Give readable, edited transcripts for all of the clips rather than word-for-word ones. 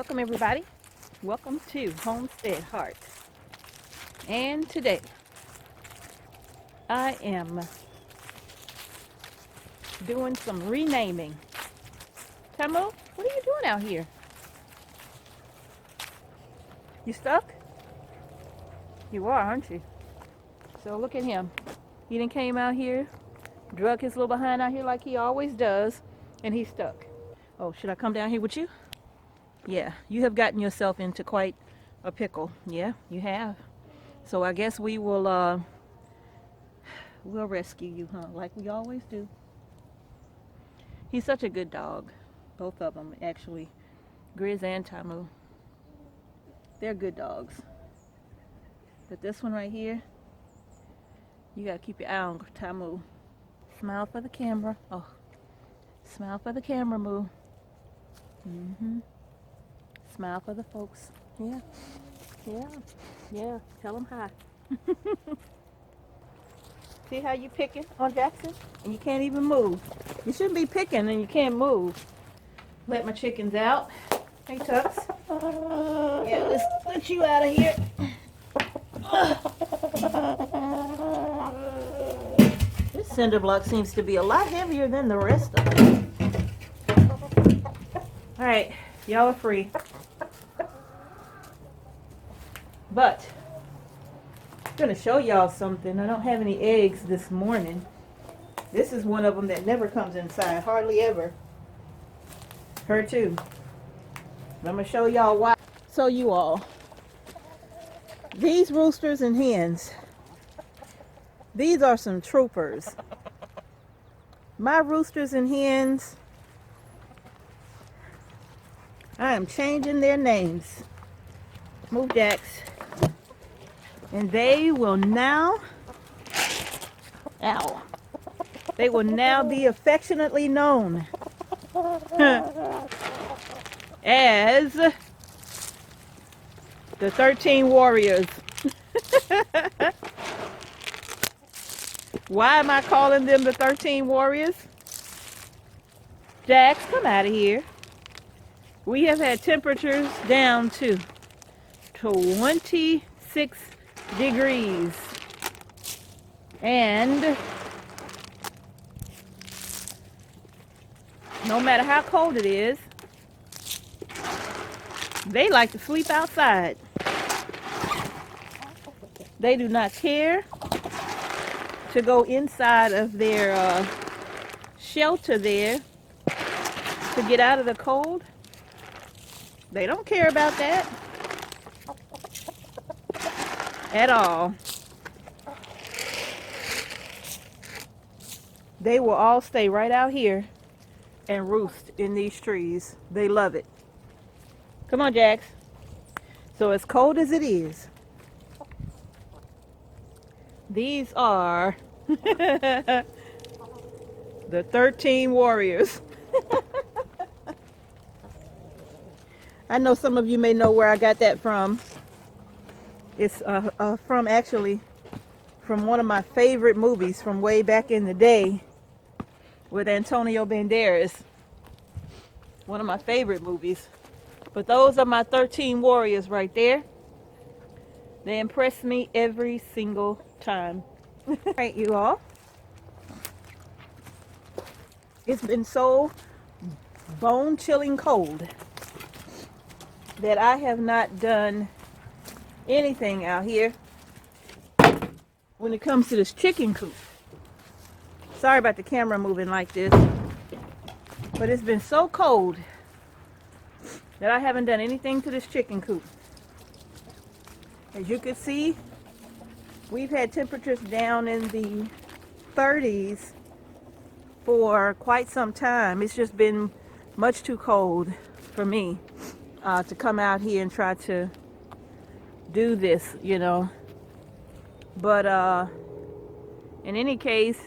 Welcome everybody. Welcome to Homestead Heart. And today I am doing some renaming. Tamu, what are you doing out here? You stuck? You are, aren't you? So look at him. He done came out here, drug his little behind out here like he always does, and he's stuck. Oh, should I come down here with you? Yeah, you have gotten yourself into quite a pickle. Yeah, you have. So I guess we'll rescue you, huh? Like we always do. He's such a good dog. Both of them, actually. Grizz and Tamu. They're good dogs. But this one right here, you gotta keep your eye on Tamu. Smile for the camera. Oh, smile for the camera, Moo. Smile for the folks. Yeah. Yeah. Yeah. Tell them hi. See how you picking on Jackson? And you can't even move. You shouldn't be picking and you can't move. Let my chickens out. Hey, Tux. Yeah, let's let you out of here. This cinder block seems to be a lot heavier than the rest of them. Alright, y'all are free. But I'm going to show y'all something. I don't have any eggs this morning. This is one of them that never comes inside, hardly ever. Her too. But I'm going to show y'all why. So you all, these roosters and hens, these are some troopers. My roosters and hens, I am changing their names. Move, Jax. And they will now, they will now be affectionately known as the 13 Warriors. Why am I calling them the 13 Warriors? Jax, come out of here. We have had temperatures down to 26 degrees. And no matter how cold it is, they like to sleep outside. They do not care to go inside of their shelter there to get out of the cold. They don't care about that at all. They will all stay right out here and roost in these trees. They love it. Come on, Jax. So as cold as it is, these are the 13 Warriors. I know some of you may know where I got that from. It's from one of my favorite movies from way back in the day with Antonio Banderas. One of my favorite movies. But those are my 13 Warriors right there. They impress me every single time. Alright, you all. It's been so bone-chilling cold that I have not done anything out here when it comes to this chicken coop. Sorry about the camera moving like this, but it's been so cold that I haven't done anything to this chicken coop. As you can see, we've had temperatures down in the 30s for quite some time. It's just been much too cold for me to come out here and try to do this, you know. But in any case,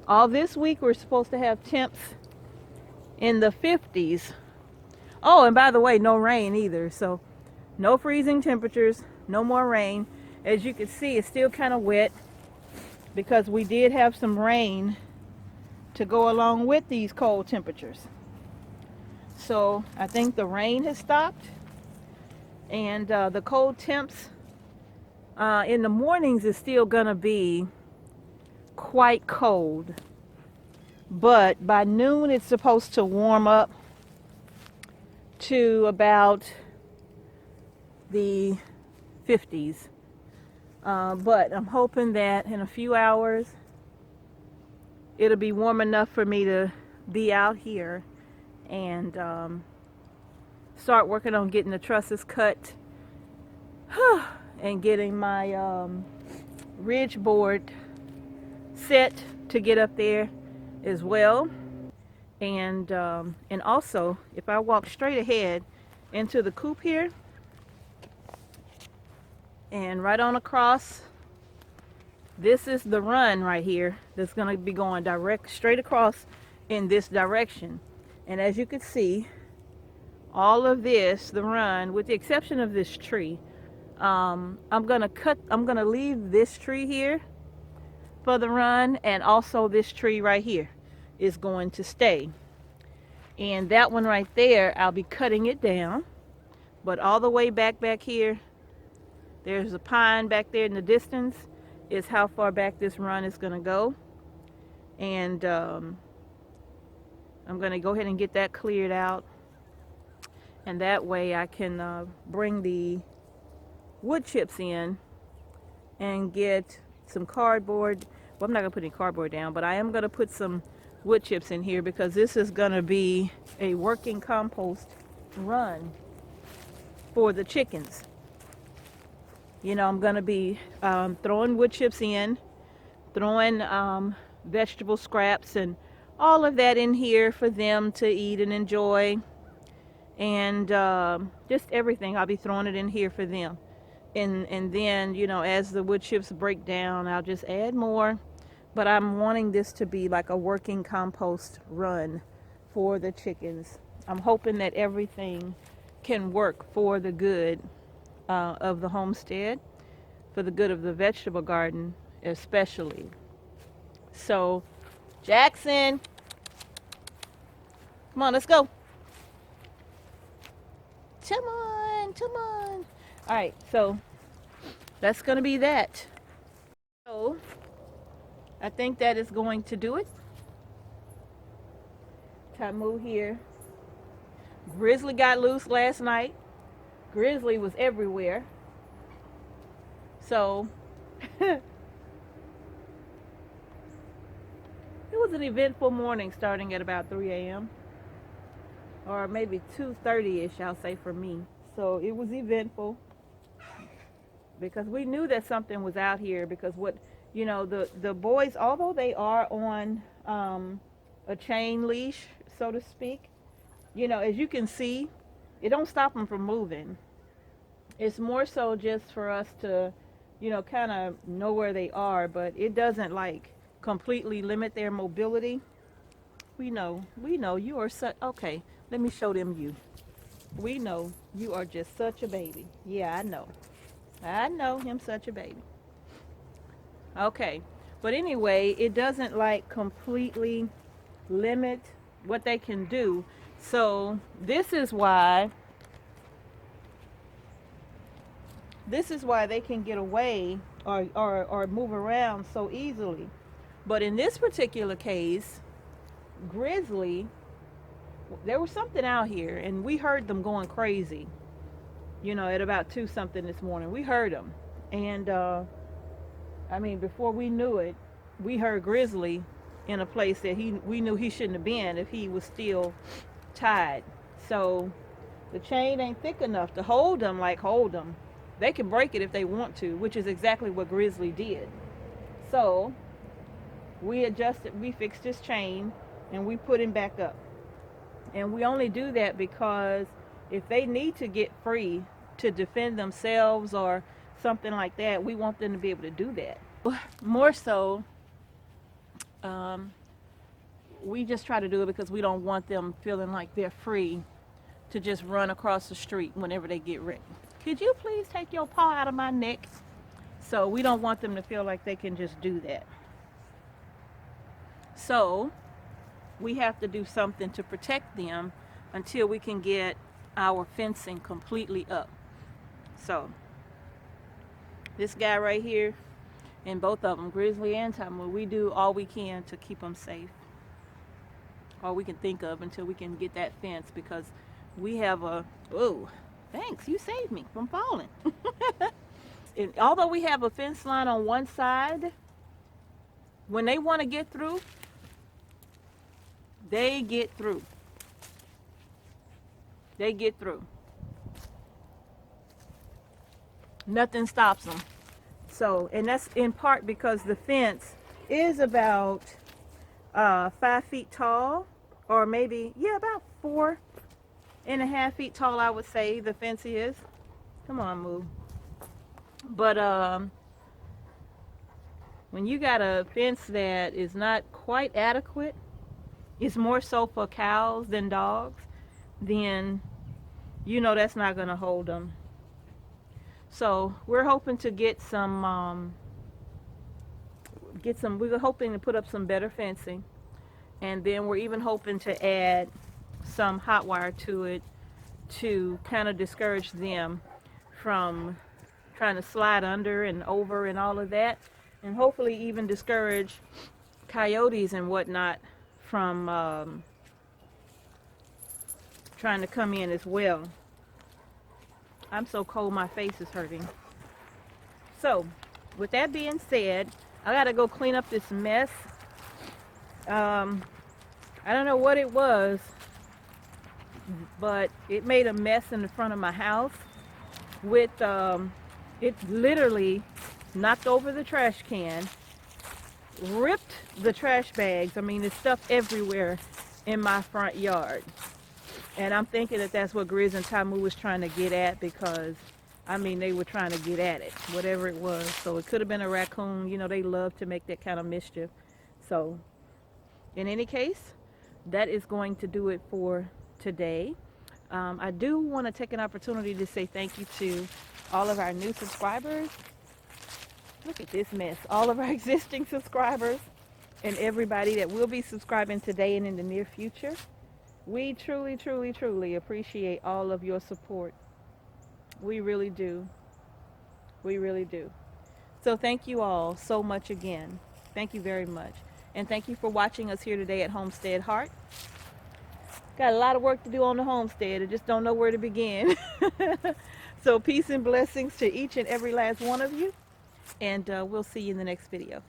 all this week we're supposed to have temps in the 50s. Oh, and by the way, no rain either. So no freezing temperatures, no more rain. As you can see, it's still kind of wet because we did have some rain to go along with these cold temperatures. So I think the rain has stopped, and the cold temps in the mornings is still gonna be quite cold, but by noon it's supposed to warm up to about the 50s. But I'm hoping that in a few hours it'll be warm enough for me to be out here and start working on getting the trusses cut and getting my ridge board set to get up there as well. And also, if I walk straight ahead into the coop here and right on across, this is the run right here that's going to be going direct straight across in this direction. And as you can see, all of this, the run, with the exception of this tree, I'm gonna leave this tree here for the run, and also this tree right here is going to stay. And that one right there, I'll be cutting it down. But all the way back here, there's a pine back there in the distance, is how far back this run is gonna go. And I'm gonna go ahead and get that cleared out. And that way I can bring the wood chips in and get some cardboard. Well, I'm not gonna put any cardboard down, but I am gonna put some wood chips in here because this is gonna be a working compost run for the chickens. You know, I'm gonna be throwing wood chips in, throwing vegetable scraps and all of that in here for them to eat and enjoy. And just everything, I'll be throwing it in here for them. And then, you know, as the wood chips break down, I'll just add more. But I'm wanting this to be like a working compost run for the chickens. I'm hoping that everything can work for the good of the homestead, for the good of the vegetable garden especially. So, Jackson, come on, let's go. Come on, come on. All right, so that's going to be that. So I think that is going to do it. Tamu here. Grizzly got loose last night. Grizzly was everywhere. So it was an eventful morning starting at about 3 a.m. or maybe 2:30ish, I'll say, for me. So it was eventful because we knew that something was out here, because what, you know, the boys, although they are on a chain leash, so to speak, you know, as you can see, it don't stop them from moving. It's more so just for us to, you know, kind of know where they are, but it doesn't like completely limit their mobility. We know you are such, okay, let me show them you. We know you are just such a baby. Yeah, I know him such a baby. Okay, but anyway, it doesn't like completely limit what they can do. So this is why they can get away or move around so easily. But in this particular case, Grizzly, there was something out here, and we heard them going crazy, you know, at about 2 something this morning. We heard them. And I mean, before we knew it, we heard Grizzly in a place that we knew he shouldn't have been if he was still tied. So the chain ain't thick enough to hold them. They can break it if they want to, which is exactly what Grizzly did. So we fixed his chain, and we put him back up. And we only do that because if they need to get free to defend themselves or something like that, we want them to be able to do that. More so, we just try to do it because we don't want them feeling like they're free to just run across the street whenever they get ready. Could you please take your paw out of my neck? So we don't want them to feel like they can just do that. So we have to do something to protect them until we can get our fencing completely up. So this guy right here, and both of them, Grizzly and Tamu, we do all we can to keep them safe. All we can think of until we can get that fence, because we have a, oh, thanks, you saved me from falling. And although we have a fence line on one side, when they want to get through, they get through. They get through. Nothing stops them. So, and that's in part because the fence is about 5 feet tall, or maybe, yeah, about 4.5 feet tall, I would say the fence is. Come on, move. But when you got a fence that is not quite adequate, it's more so for cows than dogs, then you know that's not going to hold them. So we're hoping to get some, we're hoping to put up some better fencing. And then we're even hoping to add some hot wire to it to kind of discourage them from trying to slide under and over and all of that. And hopefully even discourage coyotes and whatnot from trying to come in as well. I'm so cold, my face is hurting. So, with that being said, I gotta go clean up this mess. I don't know what it was, but it made a mess in the front of my house with, it literally knocked over the trash can, ripped the trash bags. I mean, there's stuff everywhere in my front yard. And I'm thinking that that's what Grizz and Tamu was trying to get at, because, I mean, they were trying to get at it, whatever it was. So it could have been a raccoon. You know, they love to make that kind of mischief. So, in any case, that is going to do it for today. I do want to take an opportunity to say thank you to all of our new subscribers. Look at this mess. All of our existing subscribers and everybody that will be subscribing today and in the near future. We truly, truly, truly appreciate all of your support. We really do. We really do. So thank you all so much again. Thank you very much. And thank you for watching us here today at Homestead Heart. Got a lot of work to do on the homestead. I just don't know where to begin. So peace and blessings to each and every last one of you. And we'll see you in the next video.